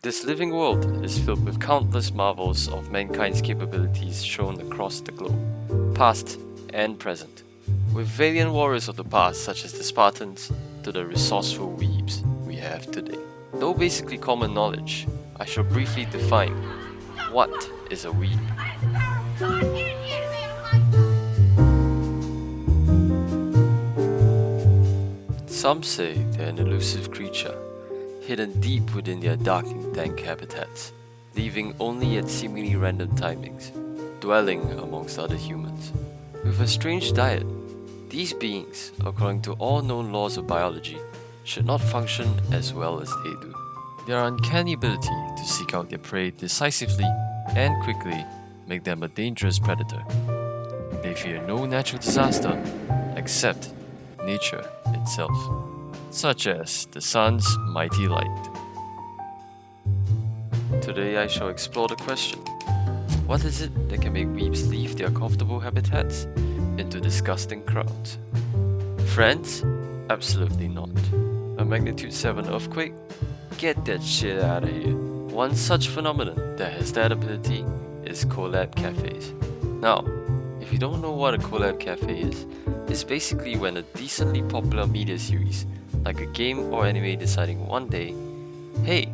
This living world is filled with countless marvels of mankind's capabilities shown across the globe, past and present, with valiant warriors of the past such as the Spartans to the resourceful weebs we have today. Though basically common knowledge, I shall briefly define what is a weeb. Some say they're an elusive creature, hidden deep within their dark and dank habitats, leaving only at seemingly random timings, dwelling amongst other humans. With a strange diet, these beings, according to all known laws of biology, should not function as well as they do. Their uncanny ability to seek out their prey decisively and quickly make them a dangerous predator. They fear no natural disaster except nature itself, such as the sun's mighty light. Today I shall explore the question, what is it that can make weebs leave their comfortable habitats into disgusting crowds? Friends? Absolutely not. A magnitude 7 earthquake? Get that shit out of here. One such phenomenon that has that ability is collab cafes. Now, if you don't know what a collab cafe is, it's basically when a decently popular media series, like a game or anime, deciding one day, hey,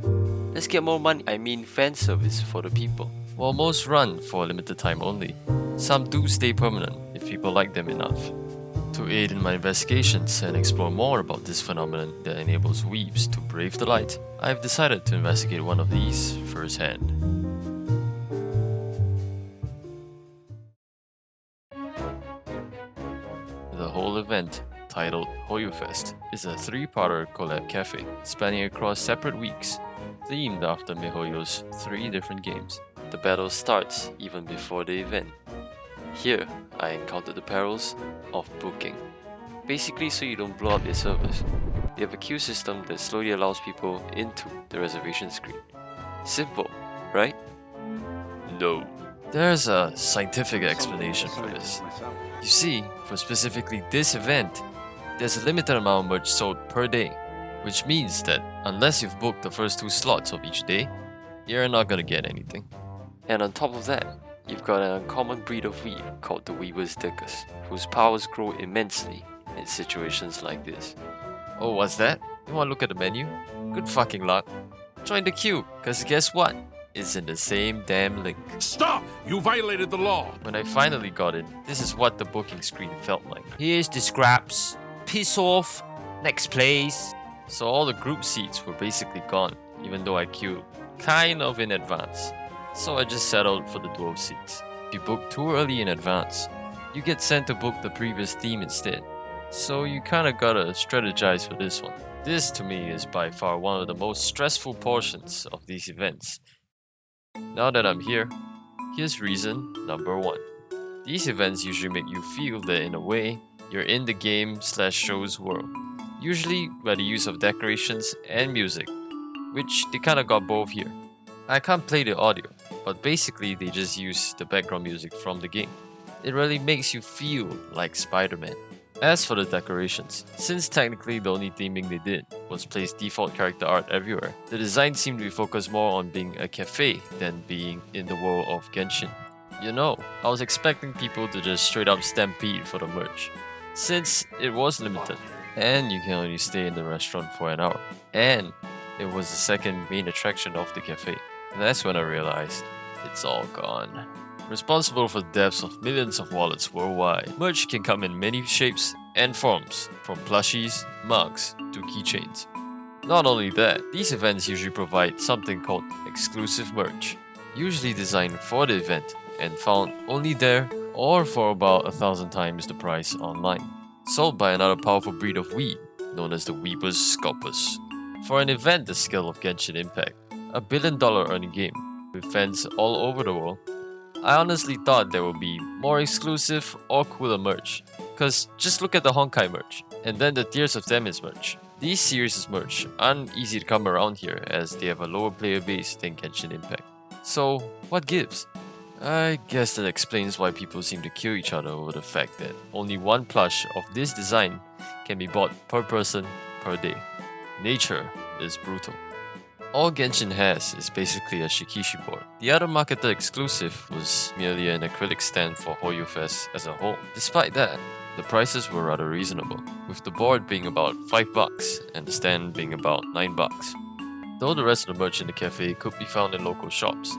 let's get more money, fan service for the people. While most run for a limited time only, some do stay permanent if people like them enough. To aid in my investigations and explore more about this phenomenon that enables weebs to brave the light, I've decided to investigate one of these firsthand. The whole event, titled Hoyofest, is a 3-parter collab cafe spanning across separate weeks, themed after MiHoYo's 3 different games. The battle starts even before the event. Here, I encountered the perils of booking. Basically so you don't blow up their servers. They have a queue system that slowly allows people into the reservation screen. Simple, right? No. There's a scientific explanation for this. You see, for specifically this event, there's a limited amount of merch sold per day, which means that unless you've booked the first 2 slots of each day, you're not gonna get anything. And on top of that, you've got an uncommon breed of weeb called the Weaver's Dickers, whose powers grow immensely in situations like this. Oh, what's that? You wanna look at the menu? Good fucking luck. Join the queue, cause guess what? It's in the same damn link. Stop! You violated the law! When I finally got in, this is what the booking screen felt like. Here's the scraps. Piss off. Next place. So all the group seats were basically gone, even though I queued kind of in advance. So I just settled for the dual seats. If you book too early in advance, you get sent to book the previous theme instead. So you kinda gotta strategize for this one. This to me is by far one of the most stressful portions of these events. Now that I'm here, here's reason number 1. These events usually make you feel that in a way, you're in the game/show's world. Usually by the use of decorations and music, which they kinda got both here. I can't play the audio, but basically they just use the background music from the game. It really makes you feel like Spider-Man. As for the decorations, since technically the only theming they did was place default character art everywhere, the design seemed to be focused more on being a cafe than being in the world of Genshin. You know, I was expecting people to just straight up stampede for the merch, since it was limited, and you can only stay in the restaurant for an hour, and it was the second main attraction of the cafe. That's when I realized it's all gone. Responsible for the deaths of millions of wallets worldwide, merch can come in many shapes and forms, from plushies, mugs, to keychains. Not only that, these events usually provide something called exclusive merch, usually designed for the event and found only there or for about 1,000 times the price online. Sold by another powerful breed of weeb, known as the Weaver's Scalpers. For an event the scale of Genshin Impact, a $1 billion earning game, with fans all over the world, I honestly thought there would be more exclusive or cooler merch, cause just look at the Honkai merch, and then the Tears of Damage merch. These series' merch aren't easy to come around here as they have a lower player base than Genshin Impact. So, what gives? I guess that explains why people seem to kill each other over the fact that only one plush of this design can be bought per person per day. Nature is brutal. All Genshin has is basically a Shikishi board. The other marketed exclusive was merely an acrylic stand for Hoyofest as a whole. Despite that, the prices were rather reasonable, with the board being about $5 and the stand being about $9. Though the rest of the merch in the cafe could be found in local shops,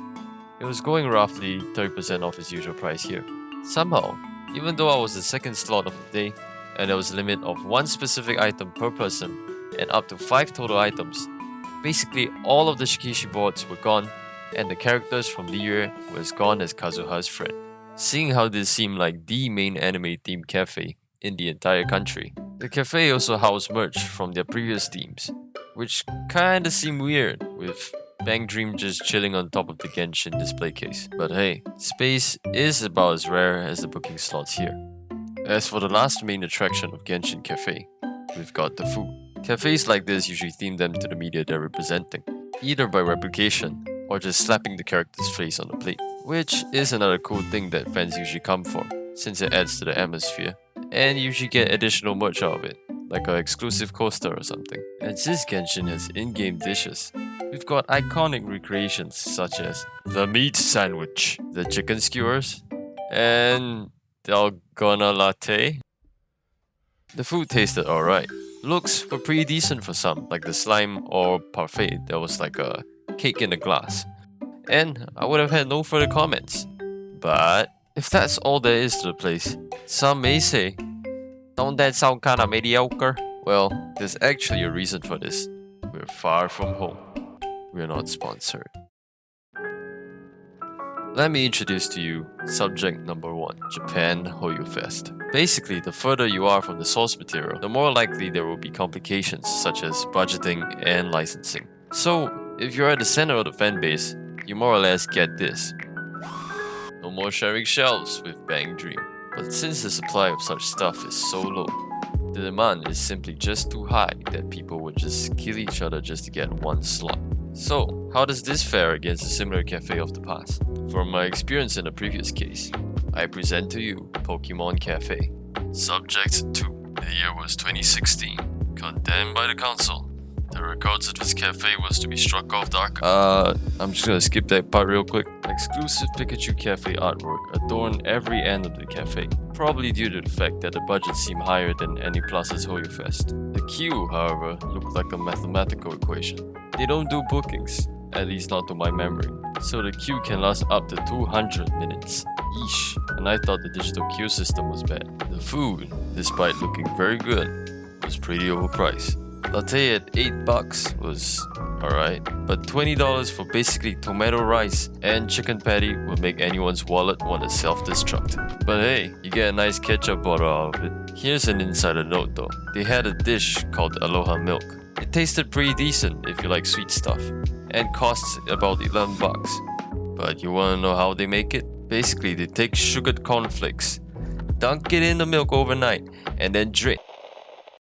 it was going roughly 30% off its usual price here. Somehow, even though I was the second slot of the day, and there was a limit of one specific item per person and up to 5 total items, basically all of the Shikishi boards were gone and the characters from allure were as gone as Kazuha's friend. Seeing how this seemed like the main anime themed cafe in the entire country, the cafe also housed merch from their previous themes, which kinda seemed weird with Bang Dream just chilling on top of the Genshin display case. But hey, space is about as rare as the booking slots here. As for the last main attraction of Genshin Cafe, we've got the food. Cafes like this usually theme them to the media they're representing, either by replication or just slapping the character's face on the plate, which is another cool thing that fans usually come for, since it adds to the atmosphere, and you usually get additional merch out of it, like an exclusive coaster or something. And since Genshin has in-game dishes, we've got iconic recreations such as the meat sandwich, the chicken skewers, and Dalgona latte. The food tasted alright. Looks were pretty decent for some, like the slime or parfait that was like a cake in a glass. And I would have had no further comments. But if that's all there is to the place, some may say, don't that sound kinda mediocre? Well, there's actually a reason for this. We're far from home. We're not sponsored. Let me introduce to you subject number 1, Japan Hoyofest. Basically, the further you are from the source material, the more likely there will be complications such as budgeting and licensing. So, if you're at the center of the fanbase, you more or less get this. No more sharing shelves with Bang Dream. But since the supply of such stuff is so low, the demand is simply just too high that people would just kill each other just to get one slot. So, how does this fare against a similar cafe of the past? From my experience in the previous case, I present to you Pokemon Cafe. Subject 2. The year was 2016. Condemned by the council. The records of this cafe was to be struck off the archive. I'm just gonna skip that part real quick. Exclusive Pikachu Cafe artwork adorned every end of the cafe, probably due to the fact that the budget seemed higher than any Plaza's Hoyofest. The queue, however, looked like a mathematical equation. They don't do bookings, at least not to my memory, so the queue can last up to 200 minutes. Yeesh, and I thought the digital queue system was bad. The food, despite looking very good, was pretty overpriced. Latte at $8 was alright, but $20 for basically tomato rice and chicken patty would make anyone's wallet want to self-destruct. But hey, you get a nice ketchup bottle out of it. Here's an insider note though. They had a dish called Aloha Milk. It tasted pretty decent if you like sweet stuff, and costs about $11. But you wanna know how they make it? Basically, they take sugared cornflakes, dunk it in the milk overnight, and then drink.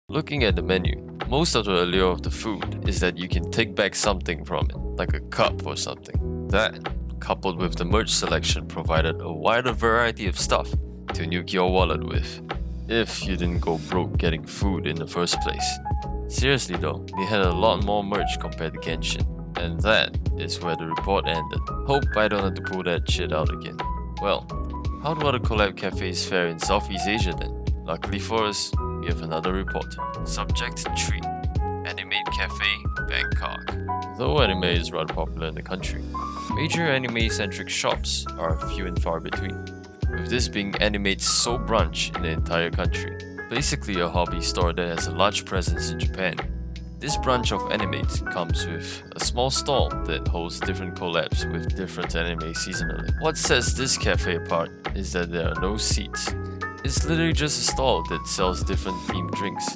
Looking at the menu, most of the allure of the food is that you can take back something from it, like a cup or something. That, coupled with the merch selection, provided a wider variety of stuff to nuke your wallet with, if you didn't go broke getting food in the first place. Seriously though, they had a lot more merch compared to Genshin, and that is where the report ended. Hope I don't have to pull that shit out again. Well, how do other collab cafes fare in Southeast Asia then? Luckily for us, we have another report. Subject 3. Animate Cafe, Bangkok. Though anime is rather popular in the country, major anime-centric shops are few and far between, with this being Animate's sole branch in the entire country. Basically a hobby store that has a large presence in Japan. This branch of Animate comes with a small stall that holds different collabs with different anime seasonally. What sets this cafe apart is that there are no seats. It's literally just a stall that sells different themed drinks,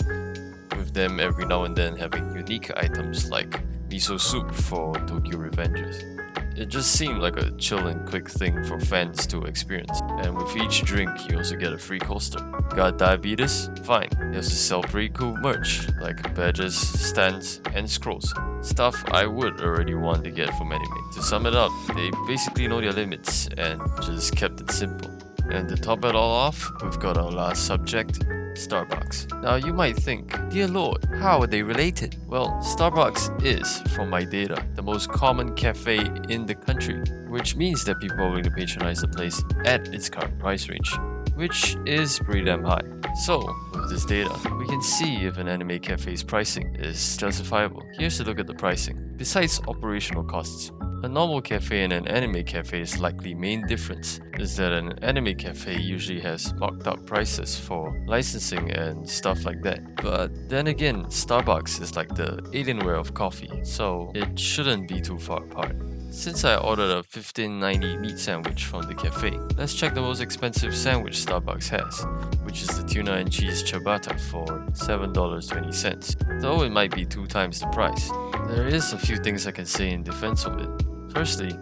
with them every now and then having unique items like miso soup for Tokyo Revengers. It just seemed like a chill and quick thing for fans to experience, and with each drink you also get a free coaster. Got diabetes? Fine. They also sell pretty cool merch like badges, stands, and scrolls. Stuff I would already want to get from anime. To sum it up, they basically know their limits and just kept it simple. And to top it all off, we've got our last subject, Starbucks. Now you might think, dear lord, how are they related? Well, Starbucks is, from my data, the most common cafe in the country, which means that people are willing to patronize the place at its current price range, which is pretty damn high. So, with this data, we can see if an anime cafe's pricing is justifiable. Here's a look at the pricing. Besides operational costs, a normal cafe and an anime cafe's likely main difference is that an anime cafe usually has locked up prices for licensing and stuff like that. But then again, Starbucks is like the Alienware of coffee, so it shouldn't be too far apart. Since I ordered a $15.90 meat sandwich from the cafe, let's check the most expensive sandwich Starbucks has, which is the tuna and cheese ciabatta for $7.20, though it might be 2 times the price. There is a few things I can say in defense of it. Firstly,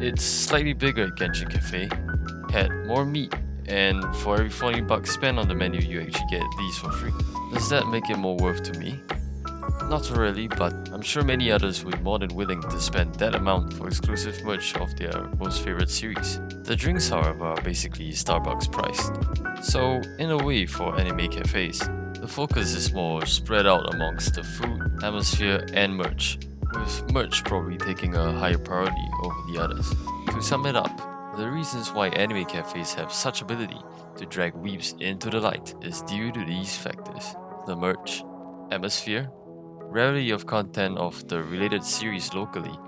it's slightly bigger at Genshin Cafe, had more meat, and for every 40 bucks spent on the menu you actually get these for free. Does that make it more worth to me? Not really, but I'm sure many others would be more than willing to spend that amount for exclusive merch of their most favorite series. The drinks, however, are basically Starbucks priced. So, in a way, for anime cafes, the focus is more spread out amongst the food, atmosphere, and merch, with merch probably taking a higher priority over the others. To sum it up, the reasons why anime cafes have such ability to drag weebs into the light is due to these factors: the merch, atmosphere, rarity of content of the related series locally,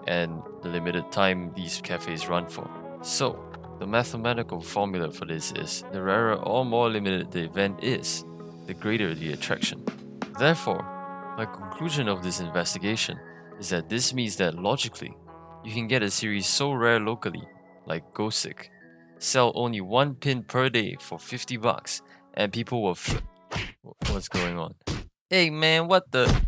and the limited time these cafes run for. So, the mathematical formula for this is, the rarer or more limited the event is, the greater the attraction. Therefore, my conclusion of this investigation is that this means that logically, you can get a series so rare locally, like Ghostic, sell only 1 pin per day for 50 bucks, and people will What's going on? Hey man, what the?